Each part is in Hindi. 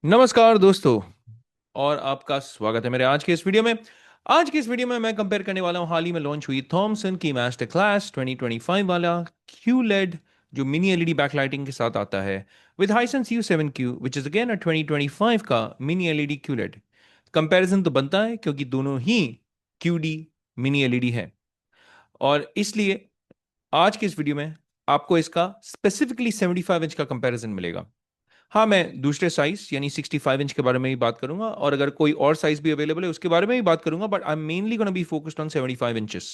नमस्कार दोस्तों। और आपका स्वागत है मेरे आज के इस वीडियो में मैं कंपेयर करने वाला हूं हाल ही में लॉन्च हुई थॉमसन की मास्टर क्लास 2025 वाला QLED जो मिनी एलईडी बैकलाइटिंग के साथ आता है with Hisense U7Q which is again a 2025 का मिनी एलईडी QLED। कंपैरिजन तो बनता है क्योंकि दोनों ही QD मिनी एलईडी है और इसलिए आज के इस वीडियो में आपको इसका स्पेसिफिकली 75 इंच का कंपैरिजन मिलेगा। हाँ, मैं दूसरे साइज यानी 65 इंच के बारे में भी बात करूंगा और अगर कोई और साइज भी अवेलेबल है उसके बारे में भी बात करूंगा, but I am mainly gonna be focused on 75 inches.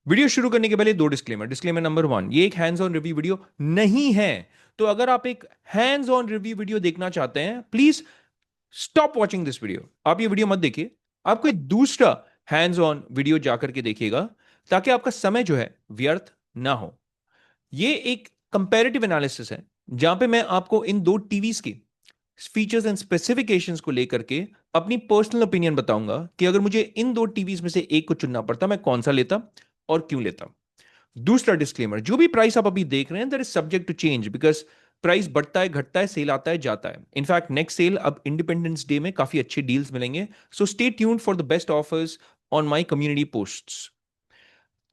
Video शुरू करने के पहले दो डिस्क्लेमर। डिस्क्लेमर नंबर वन, ये एक हैंड्स ऑन रिव्यू वीडियो नहीं है। तो अगर आप एक हैंड्स ऑन रिव्यू वीडियो देखना चाहते हैं, please stop watching this video. आप ये वीडियो मत देखिए, आप कोई दूसरा हैंड्स ऑन वीडियो जाकर के देखिएगा ताकि आपका समय जो है व्यर्थ ना हो। ये एक कंपैरेटिव एनालिसिस है जहां पे मैं आपको इन दो टीवीज की फीचर्स एंड स्पेसिफिकेशंस को लेकर के अपनी पर्सनल ओपिनियन बताऊंगा कि अगर मुझे इन दो टीवीज में से एक को चुनना पड़ता मैं कौन सा लेता और क्यों लेता। दूसरा डिस्क्लेमर, जो भी प्राइस आप अभी देख रहे हैं that is subject to change because price बढ़ता है, घटता है, सेल आता है, जाता है। इनफैक्ट नेक्स्ट सेल अब इंडिपेंडेंस डे में काफी अच्छे डील्स मिलेंगे, so stay tuned for the best offers on my community posts.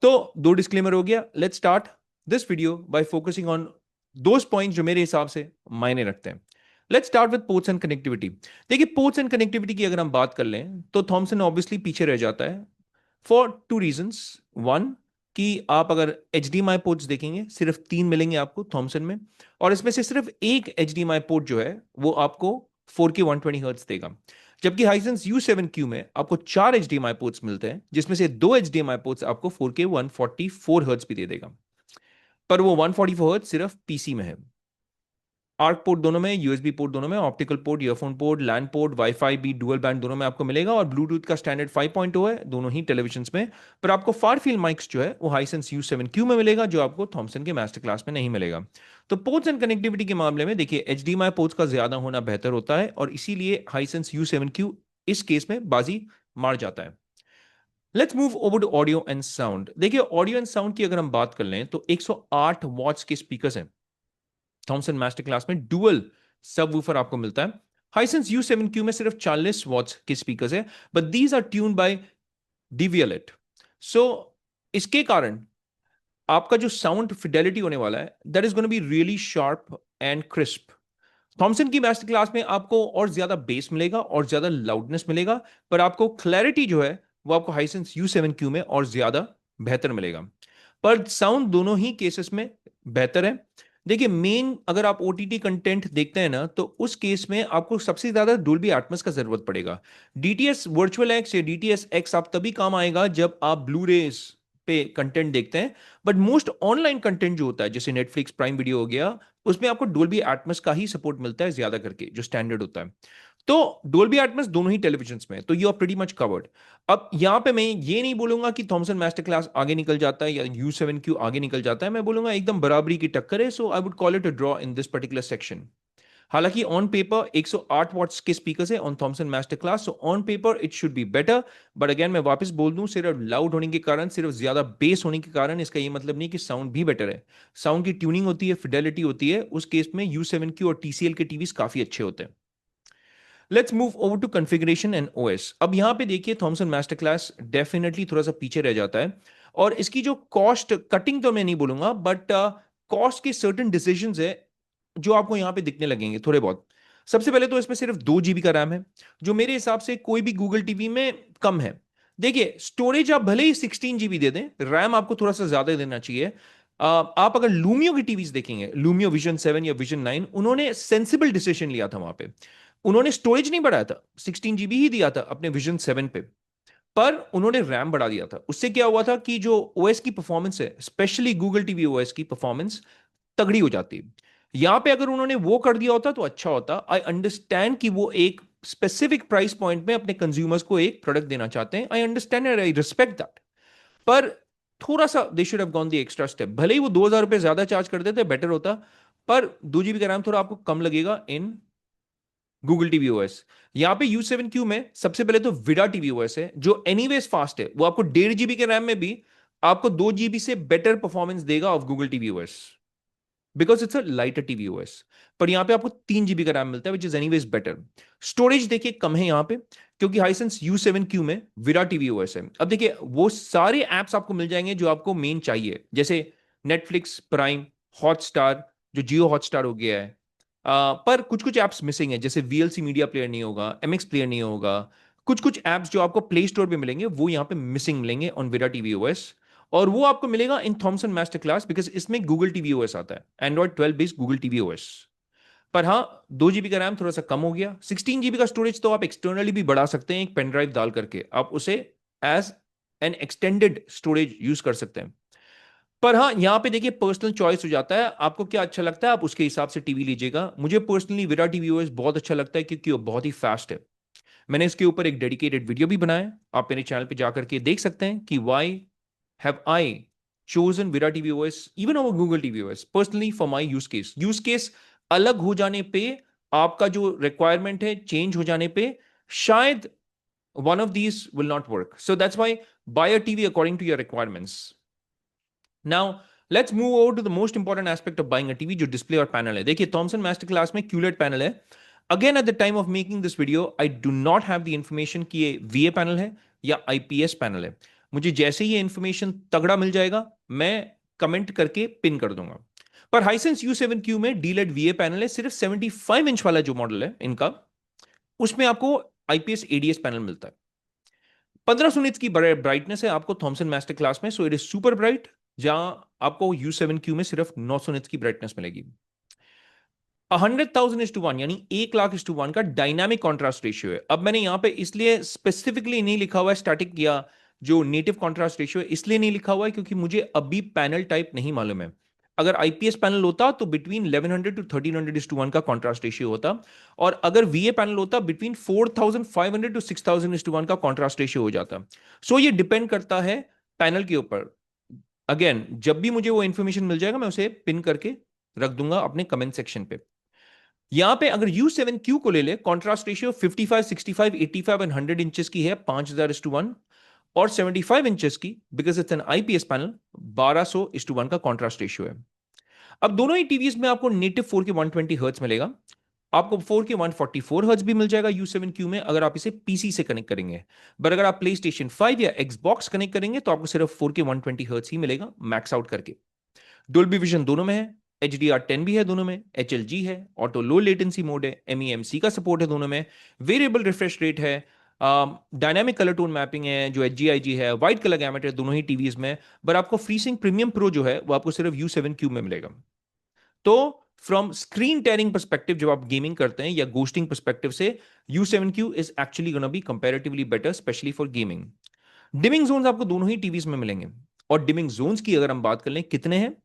तो दो डिस्क्लेमर हो गया। Let's start this video by focusing on those points जो मेरे हिसाब से मायने रखते हैं। Let's start with ports and connectivity. देखिए, पोर्ट्स एंड कनेक्टिविटी की अगर हम बात कर लें तो थॉमसन ऑब्वियसली पीछे रह जाता है फॉर टू रीजंस। वन, कि आप अगर एच डी माई पोर्ट्स देखेंगे सिर्फ तीन मिलेंगे आपको थॉमसन में, और इसमें से सिर्फ एक एच डी माई पोर्ट जो है वो आपको 4K 120 हर्ट्ज देगा। जबकि हाइसेंस U7Q में आपको चार H D M I ports मिलते हैं जिसमें से दो H D M I ports आपको 4K 144 हर्ट्ज भी दे देगा। पर वो 144 हर्ट्ज सिर्फ पीसी में है। आर्क पोर्ट दोनों में, यूएसबी पोर्ट दोनों में, optical port, earphone port, LAN port, wifi भी डुअल बैंड दोनों में आपको मिलेगा, और ब्लूटूथ का स्टैंडर्ड 5.0 है दोनों ही टेलीविजन में। पर आपको फार फील्ड माइक्स जो है वो हाइसेंस U7Q में मिलेगा जो आपको थॉमसन के मास्टर क्लास में नहीं मिलेगा। तो पोर्ट्स एंड कनेक्टिविटी के मामले में देखिए HDMI पोर्ट्स का ज्यादा होना बेहतर होता है और इसीलिए हाइसेंस U7Q इस केस में बाजी मार जाता है। Let's move over to audio and sound. देखिए, ऑडियो एंड साउंड की अगर हम बात कर लें तो 108 वॉट्स के स्पीकर्स हैं थॉमसन मास्टर क्लास में, डुअल सबवूफर आपको मिलता है। हाइसेंस U7Q में सिर्फ 40 वॉट्स के स्पीकर्स है, but these are tune by DVLT। So इसके कारण आपका जो साउंड फिडेलिटी होने वाला है that is gonna be really sharp and crisp. Thomson की मास्टर क्लास में आपको और ज्यादा बेस मिलेगा और ज्यादा लाउडनेस मिलेगा, पर आपको क्लैरिटी जो है वो आपको हाइसेंस U7Q में और ज्यादा बेहतर मिलेगा। पर साउंड दोनों ही केसेस में बेहतर है। देखिए, मेन अगर आप OTT कंटेंट देखते हैं ना तो उस केस में आपको सबसे ज्यादा डोल्बी एटमॉस का जरूरत पड़ेगा। DTS वर्चुअल एक्स या DTS X आप तभी काम आएगा जब आप ब्लू रेज पे कंटेंट देखते हैं। बट मोस्ट ऑनलाइन कंटेंट जो होता है जैसे नेटफ्लिक्स प्राइम वीडियो हो गया, उसमें आपको डोल्बी एटमॉस का ही सपोर्ट मिलता है ज्यादा करके, जो स्टैंडर्ड होता है। तो डोल्बी एटमॉस दोनों ही टेलीविजन में, तो you are pretty much covered. अब यहां पे मैं ये नहीं बोलूंगा कि थॉमसन मास्टर क्लास आगे निकल जाता है या U7Q आगे निकल जाता है, मैं बोलूंगा एकदम बराबरी की टक्कर है। So I would call it a draw in this particular section. हालांकि ऑन पेपर 108 वॉट्स के स्पीकर है on Thomson master class, so on paper it should be better. But again मैं वापस बोल दूं, सिर्फ लाउड होने के कारण, सिर्फ ज्यादा बेस होने के कारण इसका ये मतलब नहीं कि साउंड भी बेटर है। साउंड की ट्यूनिंग होती है, फिडेलिटी होती है, उस केस में U7Q और TCL के टीवीज काफी अच्छे होते हैं। Let's move over to configuration and OS। अब यहां पे देखिए थॉमसन मास्टर क्लास डेफिनेटली थोड़ा सा पीछे रह जाता है, और इसकी जो कॉस्ट कटिंग तो मैं नहीं बोलूंगा, बट कॉस्ट के सर्टेन डिसीजंस है जो आपको यहां पे दिखने लगेंगे थोड़े बहुत। सबसे पहले तो इसमें सिर्फ 2 GB का रैम है जो मेरे हिसाब से कोई भी गूगल टीवी में कम है। देखिए, स्टोरेज आप भले ही 16 GB दे दें, रैम आपको थोड़ा सा ज्यादा देना चाहिए। आप अगर लूमियो की टीवीज देखेंगे, लूमियो विजन 7 या विजन 9, उन्होंने सेंसिबल डिसीजन लिया था वहां पे। उन्होंने स्टोरेज नहीं बढ़ाया था, 16 GB ही दिया था अपने विजन 7 पे, पर उन्होंने रैम बढ़ा दिया था। उससे क्या हुआ था कि जो OS की परफॉर्मेंस है, स्पेशली गूगल टीवी OS की परफॉर्मेंस तगड़ी हो जाती। यहां पे अगर उन्होंने वो कर दिया होता तो अच्छा होता। आई अंडरस्टैंड कि वो एक स्पेसिफिक प्राइस पॉइंट में अपने कंज्यूमर्स को एक प्रोडक्ट देना चाहते हैं, I understand and I respect that. पर थोड़ा सा they should have gone the extra step. भले ही वो 2000 रुपए ज्यादा चार्ज करते थे, बेटर होता। पर 2 GB का रैम थोड़ा आपको कम लगेगा इन गूगल टीवी OS। यहां पे U7Q में सबसे पहले तो विडा टीवी OS है जो एनीवेज फास्ट है, वो आपको 1.5 GB के रैम में भी आपको 2 GB से बेटर परफॉर्मेंस देगा of Google TV OS। Because it's a lighter TV OS. पर यहाँ पे आपको 3 GB का रैम मिलता है which is anyways better. Storage देखिए कम है यहाँ पे, क्योंकि हाइसेंस U7Q में विरा टीवी ओएस है। अब देखिए वो सारे एप्स आपको मिल जाएंगे जो आपको मेन चाहिए, जैसे नेटफ्लिक्स, प्राइम, हॉटस्टार, जो जियो हॉटस्टार हो गया है। पर कुछ कुछ एप्स मिसिंग है, जैसे VLC मीडिया प्लेयर नहीं होगा, MX प्लेयर नहीं होगा। कुछ कुछ एप्स जो आपको प्ले स्टोर पे मिलेंगे वो यहाँ पे मिसिंग मिलेंगे ऑन विरा टीवी ओएस। और वो आपको मिलेगा इन थॉमसन मास्टर क्लास, बिकॉज इसमें गूगल टीवी ओएस आता है, Android 12 based Google TV OS. पर हाँ, 2 GB का रैम थोड़ा सा कम हो गया। 16 GB का स्टोरेज तो आप एक्सटर्नली भी बढ़ा सकते हैं, एक पेन ड्राइव डाल करके आप उसे as an extended storage use कर सकते हैं। पर हाँ, यहाँ पे देखिए पर्सनल चॉइस हो जाता है, आपको क्या अच्छा लगता है आप उसके हिसाब से टीवी लीजिएगा। मुझे पर्सनली विरा टीवी ओएस बहुत अच्छा लगता है, क्योंकि वो बहुत ही फास्ट है। मैंने इसके ऊपर एक डेडिकेटेड वीडियो भी बनाया है, आप मेरे चैनल पे जाकर के देख सकते हैं कि Y have I chosen Vira TV OS even over Google TV OS personally for my use case? Use case अलग हो जाने पे, आपका जो रिक्वायरमेंट है चेंज हो जाने पे, शायद one of these will not work. So that's why buy a TV according to your requirements. Now let's move over to the most important aspect of buying a TV, जो डिस्प्ले और पैनल है। देखिए थॉमसन मास्टर क्लास में QLED पैनल है। Again at the time of making this video I do not have the information कि ये VA पैनल है या IPS पैनल है। मुझे जैसे ही ये इंफॉर्मेशन तगड़ा मिल जाएगा मैं कमेंट करके पिन कर दूंगा। पर हाइसेंस U7Q में डीलेड VA पैनल है, सिर्फ 75 इंच वाला जो मॉडल है इनका, उसमें आपको IPS ADS पैनल मिलता है। 1500 निट्स की ब्राइटनेस है आपको थॉमसन मास्टर क्लास में, so it is super bright. जहां आपको U7Q में सिर्फ 900 निट्स की ब्राइटनेस मिलेगी। 100,000:1 यानी 1,00,000:1 का डायनामिक कॉन्ट्रास्ट रेशियो है। अब मैंने यहां पे इसलिए स्पेसिफिकली नहीं लिखा हुआ है स्टैटिक या जो नेटिव कॉन्ट्रास्ट रेशियो है, इसलिए नहीं लिखा हुआ है क्योंकि मुझे अभी पैनल टाइप नहीं मालूम है। अगर IPS पैनल होता तो बिटवीन 1100 टू 1300:1 का कॉन्ट्रास्ट रेशियो होता, और अगर VA पैनल होता बिटवीन 4500 टू 6000:1 का कॉन्ट्रास्ट रेशियो हो जाता। सो ये डिपेंड करता है पैनल के ऊपर। अगेन जब भी मुझे वो इंफॉर्मेशन मिल जाएगा मैं उसे पिन करके रख दूंगा अपने कमेंट सेक्शन पे। यहां पे अगर U7Q को ले ले, कॉन्ट्रास्ट रेशियो 55, 65, 85 एंड 100 इंचेस की है 5000:1, और 75 इंचेस की, because it's an IPS panel, 1200:1 का कॉन्ट्रास्ट रेशियो है। अब दोनों ही टीवीज में आपको नेटिव 4K 120 हर्ट्ज मिलेगा। आपको 4K 144 हर्ट्ज भी मिल जाएगा U7Q में, अगर आप इसे PC से कनेक्ट करेंगे। बट अगर आप PlayStation 5 या Xbox कनेक्ट करेंगे तो आपको सिर्फ 4K 120 हर्ट्ज ही मिलेगा मैक्स आउट करके। डोल्बी विजन दोनों में है, HDR10 भी है दोनों में, HLG है, ऑटो लो लेटेंसी मोड है, MEMC का सपोर्ट है दोनों में, वेरिएबल रिफ्रेश रेट है, डायनामिक कलर टोन मैपिंग है, जो HGIG है, वाइट कलर गैमेट है दोनों ही टीवीज में। बट आपको FreeSync प्रीमियम प्रो जो है वो आपको सिर्फ U7Q में मिलेगा। तो फ्रॉम स्क्रीन टेयरिंग परस्पेक्टिव, जब आप गेमिंग करते हैं, या गोस्टिंग परस्पेक्टिव से, U7Q is actually gonna be comparatively better, specially for gaming. Dimming zones आपको दोनों ही टीवीज में मिलेंगे। और डिमिंग जोन्स की अगर हम बात कर लें कितने हैं,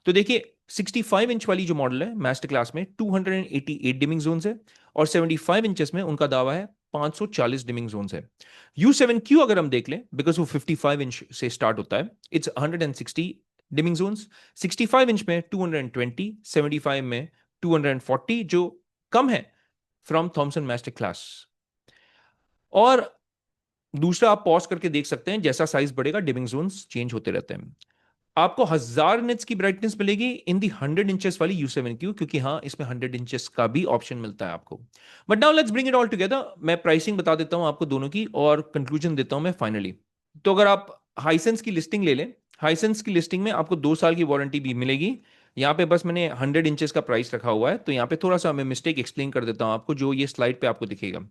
तो देखिए 65 इंच वाली जो मॉडल है मास्टर क्लास में 288 डिमिंग जोन्स है, और 75 इंचेस में उनका दावा है 540 डिमिंग जोन्स है। U7Q अगर हम देख लें, बिकॉज वो 55 इंच से स्टार्ट होता है, इट्स 160 डिमिंग जोन्स। 65 इंच में 220, 75 में 240, जो कम है फ्रॉम थॉमसन मास्टर क्लास। और दूसरा, आप पॉज करके देख सकते हैं, जैसा साइज बढ़ेगा डिमिंग जोन्स चेंज होते रहते हैं। आपको 1000 निट्स की ब्राइटनेस मिलेगी इन दी 100 इंचेस वाली U7Q, क्योंकि हाँ इसमें 100 इंचेस का भी ऑप्शन मिलता है आपको। But now let's bring it all together. मैं प्राइसिंग बता देता हूं आपको दोनों की, और कंक्लूजन देता हूं मैं फाइनली। तो अगर आप हाइसेंस की लिस्टिंग ले लें, हाइसेंस की लिस्टिंग में आपको 2 साल की वारंटी भी मिलेगी। यहाँ पे बस मैंने 100 इंचेस का प्राइस रखा हुआ है, तो यहाँ पे थोड़ा सा मैं मिस्टेक एक्सप्लेन कर देता हूँ आपको, जो ये स्लाइड पे आपको दिखेगा।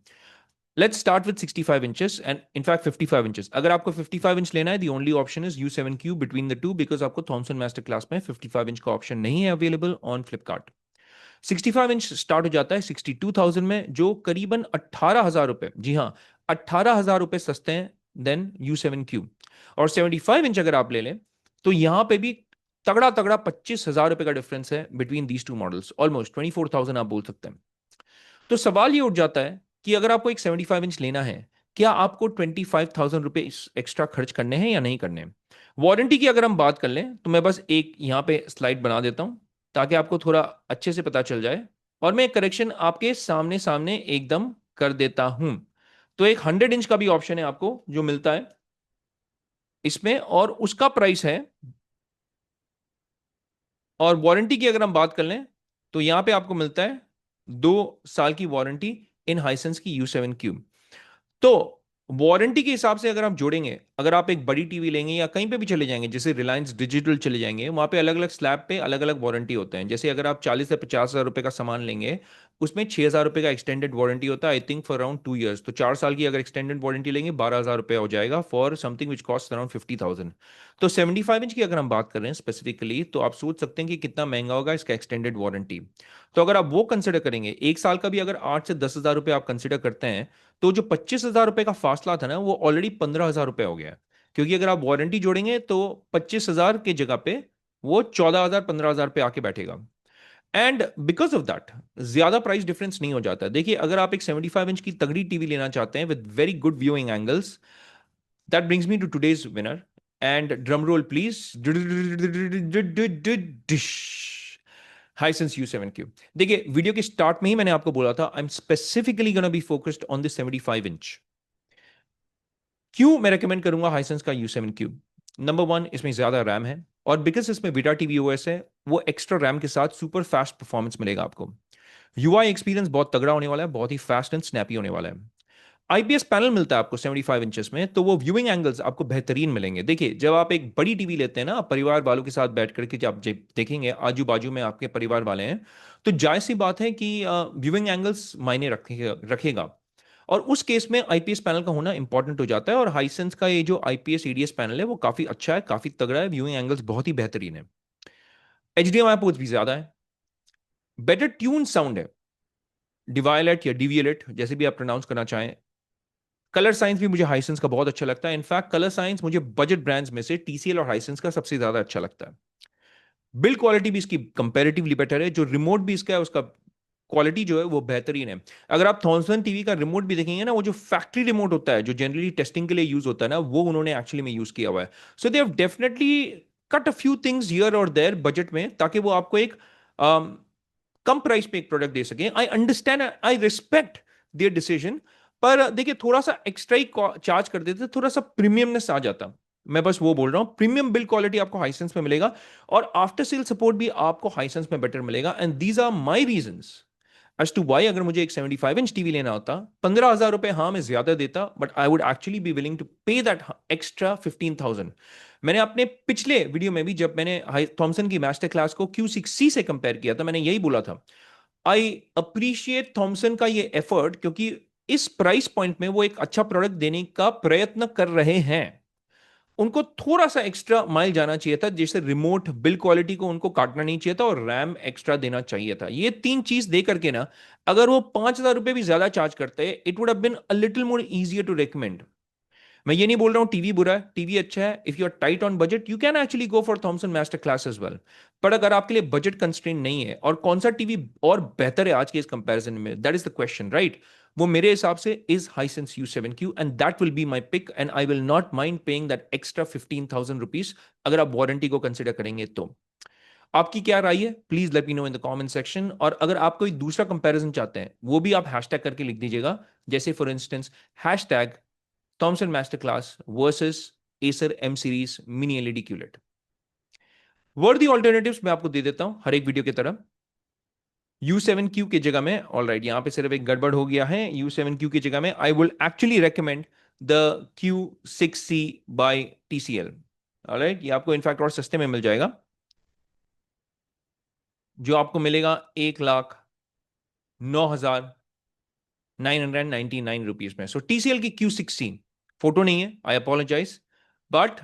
Let's start with 65 inches and in fact 55 inches. अगर आपको 55 इंच लेना है, the only option is U7Q between the two, because आपको Thomson Master Class में 55 इंच का ऑप्शन नहीं है available on Flipkart. 65 inch start हो जाता है 62,000 में, जो करीबन 18,000 रुपए, जी हाँ 18,000 रुपए सस्ते हैं देन U7Q। और 75 इंच अगर आप ले लें तो यहां पे भी तगड़ा तगड़ा 25,000 रुपए का डिफरेंस है between these two models, almost 24,000 आप बोल सकते हैं। तो सवाल ये उठ जाता है कि अगर आपको एक 75 इंच लेना है, क्या आपको 25,000 रुपए एक्स्ट्रा खर्च करने हैं या नहीं करने हैं। वारंटी की अगर हम बात कर लें तो मैं बस एक यहां पे स्लाइड बना देता हूं ताकि आपको थोड़ा अच्छे से पता चल जाए, और मैं करेक्शन आपके सामने सामने एकदम कर देता हूं। तो एक 100 इंच का भी ऑप्शन है आपको जो मिलता है इसमें, और उसका प्राइस है और वारंटी की अगर हम बात कर लें तो यहां पे आपको मिलता है 2 साल की वारंटी इन हाइसेंस की U7Q। तो वारंटी के हिसाब से अगर आप जोड़ेंगे, अगर आप एक बड़ी टीवी लेंगे या कहीं पे भी चले जाएंगे, जैसे रिलायंस डिजिटल चले जाएंगे, वहां पे अलग अलग स्लैब पे अलग अलग वारंटी होते हैं। जैसे अगर आप 40 से 50 हज़ार रुपए का सामान लेंगे, उसमें 6 हज़ार रुपए का एक्सटेंडेड वारंटी होता है, I think for around 2 years. तो 4 साल की अगर एक्सटेंडेड वारंटी लेंगे, 12 हज़ार रुपए हो जाएगा for something which cost around 50,000। तो 75 इंच की अगर हम बात कर रहे हैं स्पेसिफिकली, तो आप सोच सकते हैं कि कितना महंगा होगा इसका एक्सटेंडेड वारंटी। तो अगर आप वो कंसिडर करेंगे, 1 साल का भी अगर 8 से 10 हज़ार रुपए आप कंसिडर करते हैं, तो जो 25 हज़ार रुपए का फासला था ना, वो ऑलरेडी 15 हज़ार रुपए हो गया है। क्योंकि अगर आप वारंटी जोड़ेंगे तो 25 हज़ार की जगह पे वो 14 हज़ार 15 हज़ार पे आके बैठेगा। एंड बिकॉज ऑफ दैट ज्यादा प्राइस डिफरेंस नहीं हो जाता। देखिए, अगर आप एक 75 इंच की तगड़ी टीवी लेना चाहते हैं with very good viewing angles, that brings me to today's winner. And drum roll please. Hisense U7Q। देखिए, वीडियो के स्टार्ट में ही मैंने आपको बोला था, I am specifically gonna be focused on this 75 inch. क्यों मैं रेकमेंड करूंगा हाइसेंस का U7Q? नंबर वन, इसमें ज्यादा रैम है, और बिकॉज इसमें बीटा टीवी ओएस है, वो एक्स्ट्रा रैम के साथ सुपर फास्ट परफॉर्मेंस मिलेगा आपको। यूआई एक्सपीरियंस बहुत तगड़ा होने वाला है, बहुत ही फास्ट एंड स्नैपी होने वाला है। आईपीएस पैनल मिलता है आपको 75 इंचेस में, तो वो व्यूइंग एंगल्स आपको बेहतरीन मिलेंगे। देखिए, जब आप एक बड़ी टीवी लेते हैं ना, आप परिवार वालों के साथ बैठ करके जब आप देखेंगे, आजू बाजू में आपके परिवार वाले हैं, तो जायज सी बात है कि व्यूइंग एंगल्स मायने रखेगा। और उस केस में आईपीएस पैनल का होना इंपॉर्टेंट हो जाता है, और हाइसेंस का ये जो आईपीएस ईडीएस पैनल है वो काफी अच्छा है, काफी तगड़ा है, व्यूइंग एंगल्स बहुत ही बेहतरीन है। एचडीएमआई पोर्ट्स भी ज्यादा है, बेटर ट्यून साउंड है, डिवायलेट या डीवीएलएट जैसे भी आप प्रोनाउंस करना चाहें। कलर साइंस भी मुझे हाइसेंस का बहुत अच्छा लगता है। इनफैक्ट कलर साइंस मुझे बजट ब्रांड्स में से टीसीएल और हाइसेंस का सबसे ज्यादा अच्छा लगता है। बिल्ड क्वालिटी भी इसकी कंपैरेटिवली बेटर है, जो रिमोट भी इसका है उसका क्वालिटी जो है वो बेहतरीन है। अगर आप थॉमसन टीवी का रिमोट भी देखेंगे ना, वो जो फैक्ट्री रिमोट होता है, जो जनरली टेस्टिंग के लिए यूज होता है ना, वो उन्होंने एक्चुअली में यूज किया हुआ है। So they have definitely cut a few things here और देयर बजट में, ताकि वो आपको एक कम प्राइस पे एक प्रोडक्ट दे सके। I understand, I respect there decision. पर देखिए, थोड़ा सा एक्स्ट्रा ही चार्ज कर देते, थोड़ा सा प्रीमियमनेस आ जाता। मैं बस वो बोल रहा हूं, प्रीमियम बिल्ड क्वालिटी आपको हाइसेंस में मिलेगा, और आफ्टर सेल सपोर्ट भी आपको हाइसेंस में बेटर मिलेगा। And these are my reasons as to why अगर मुझे एक 75 इंच टीवी लेना होता, 15 हज़ार रुपए हाँ मैं ज्यादा देता, but I would actually be willing to pay that extra 15,000। मैंने अपने पिछले वीडियो में भी, जब मैंने थॉमसन की मास्टर क्लास को Q6C से कंपेयर किया था, मैंने यही बोला था, आई अप्रिशिएट थॉमसन का ये एफर्ट, क्योंकि इस प्राइस पॉइंट में वो एक अच्छा प्रोडक्ट देने का प्रयत्न कर रहे हैं। उनको थोड़ा सा एक्स्ट्रा माइल जाना चाहिए था, जैसे रिमोट बिल्ड क्वालिटी को उनको काटना नहीं चाहिए था, और रैम एक्स्ट्रा देना चाहिए था। ये तीन चीज दे करके ना, अगर वो 5 हज़ार रुपए भी ज्यादा चार्ज करते, it would have been a little more easier to recommend. मैं ये नहीं बोल रहा हूं टीवी बुरा है, टीवी अच्छा है। If you are tight on budget, you can actually go for Thomson master class as well. पर अगर आपके लिए बजट कंस्ट्रेंट नहीं है, और कौन सा टीवी और बेहतर है आज के इस कंपैरिजन में, that is the question, right? वो मेरे हिसाब से is Hisense U7Q, and that will be my pick, and I will not mind paying that extra 15,000 rupees, अगर आप वारंटी को कंसिडर करेंगे तो। आपकी क्या राय है? Please let me know in the comment section. और अगर आप कोई दूसरा कंपैरिजन चाहते हैं, वो भी आप हैशटैग करके लिख दीजिएगा। जैसे for instance, hashtag Thomson master class versus Acer M series mini LED QLED. Worthy alternatives मैं आपको दे देता हूं हर एक वीडियो की तरह। U7Q की जगह में, ऑल राइट, यहां पे सिर्फ एक गड़बड़ हो गया है। U7Q की जगह में I will actually recommend the Q6C by TCL। All right, ये आपको इनफैक्ट और सस्ते में मिल जाएगा, जो आपको मिलेगा 1,09,999 रुपीज में। सो TCL की Q6C, फोटो नहीं है, I apologize, but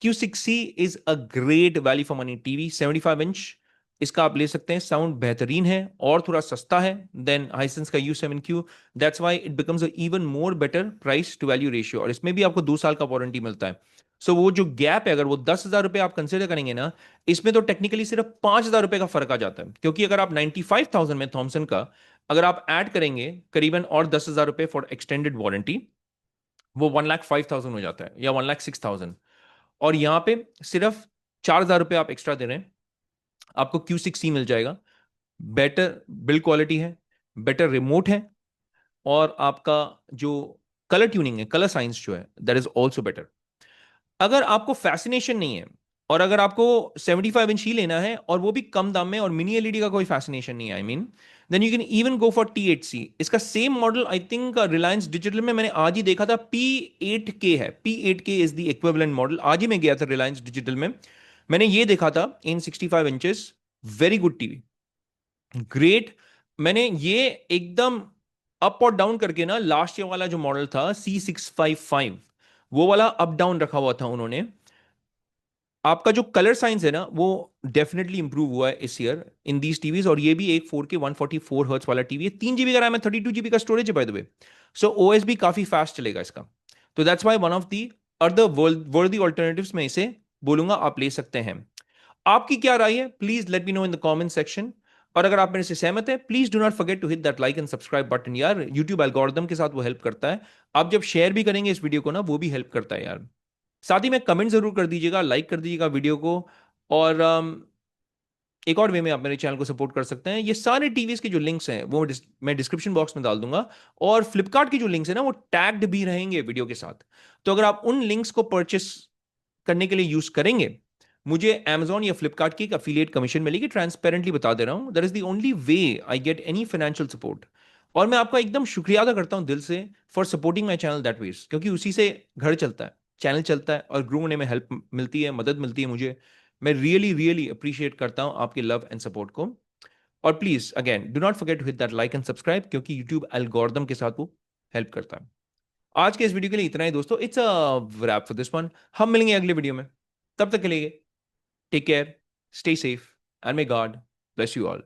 Q6C is a great value for money TV. 75 inch इसका आप ले सकते हैं, साउंड बेहतरीन है, और थोड़ा सस्ता है देन हाइसेंस का U7Q। That's why it becomes even more better price to value ratio, और इसमें भी आपको 2 साल का वारंटी मिलता है। सो वो जो गैप है, अगर वो 10 हज़ार रुपए आप कंसिडर करेंगे ना, इसमें तो टेक्निकली सिर्फ 5 हज़ार रुपए का फर्क आ जाता है। क्योंकि अगर आप 95,000 में थॉमसन का अगर आप ऐड करेंगे करीबन और 10 हज़ार रुपए फॉर एक्सटेंडेड वारंटी, वो 1,05,000 हो जाता है, या 1,06,000। और यहां पे सिर्फ 4 हज़ार रुपए आप एक्स्ट्रा दे रहे हैं, आपको Q6C मिल जाएगा। बेटर बिल्ड क्वालिटी है, बेटर रिमोट है, और आपका जो कलर ट्यूनिंग है, कलर साइंस जो है, दैट इज ऑल्सो बेटर। अगर आपको फैसिनेशन नहीं है और अगर आपको 75 इंच ही लेना है और वो भी कम दाम में और मिनी एलईडी का कोई फैसिनेशन नहीं है, I mean, then you can even go for T8C। इसका same model I think Reliance Digital में मैंने आज ही देखा था, P8K है। P8K is the equivalent model. आज ही मैं गया था रिलायंस डिजिटल में, मैंने ये देखा था इन 65 inches. Very good TV, great. मैंने ये एकदम अप और डाउन करके ना, लास्ट ईयर वाला जो मॉडल था C655, वो वाला अप डाउन रखा हुआ था उन्होंने। आपका जो कलर साइंस है ना, वो डेफिनेटली इंप्रूव हुआ है इस ईयर इन दीज टीवीज। और ये भी एक 4K 144 हर्ट्ज वाला टीवी है, 3 GB का रैम है, 32 GB का स्टोरेज है by the way. So OS भी काफी फास्ट चलेगा इसका। तो that's why one of the other वर्दी ऑल्टरनेटिव्स में इसे बोलूंगा, आप ले सकते हैं। आपकी क्या राय है, please let me know in the comment section. और अगर आप मेरे से सहमत है, please do not forget to hit that like and subscribe button यार। यूट्यूब एल्गोरिदम के साथ वो हेल्प करता है। आप जब शेयर भी करेंगे इस वीडियो को ना, वो भी हेल्प करता है यार। साथ ही में कमेंट जरूर कर दीजिएगा, लाइक कर दीजिएगा वीडियो को। और एक और वे में आप मेरे चैनल को सपोर्ट कर सकते हैं। ये सारे टीवीज के जो लिंक्स हैं वो मैं डिस्क्रिप्शन बॉक्स में डाल दूंगा। और फ्लिपकार्ट की जो लिंक्स है ना, वो टैग्ड भी रहेंगे वीडियो के साथ। तो अगर आप उन लिंक्स को परचेस करने के लिए यूज करेंगे, मुझे Amazon या फ्लिपकार्ट की एक अफिलिएट कमीशन मिलेगी। ट्रांसपेरेंटली बता दे रहा हूं, that is the only way I get any financial support. और मैं आपका एकदम शुक्रिया अदा करता हूं दिल से for supporting my channel that ways, क्योंकि उसी से घर चलता है, चैनल चलता है और ग्रो होने में हेल्प मिलती है, मदद मिलती है मुझे। मैं रियली रियली अप्रिशिएट करता हूं आपके लव एंड सपोर्ट को। और please again do not forget to hit that like and subscribe, क्योंकि यूट्यूब एल्गोरिदम के साथ वो हेल्प करता है। आज के इस वीडियो के लिए इतना ही दोस्तों, it's a wrap for this one. हम मिलेंगे अगले वीडियो में, तब तक के लिए take care, stay safe, and may God bless you all.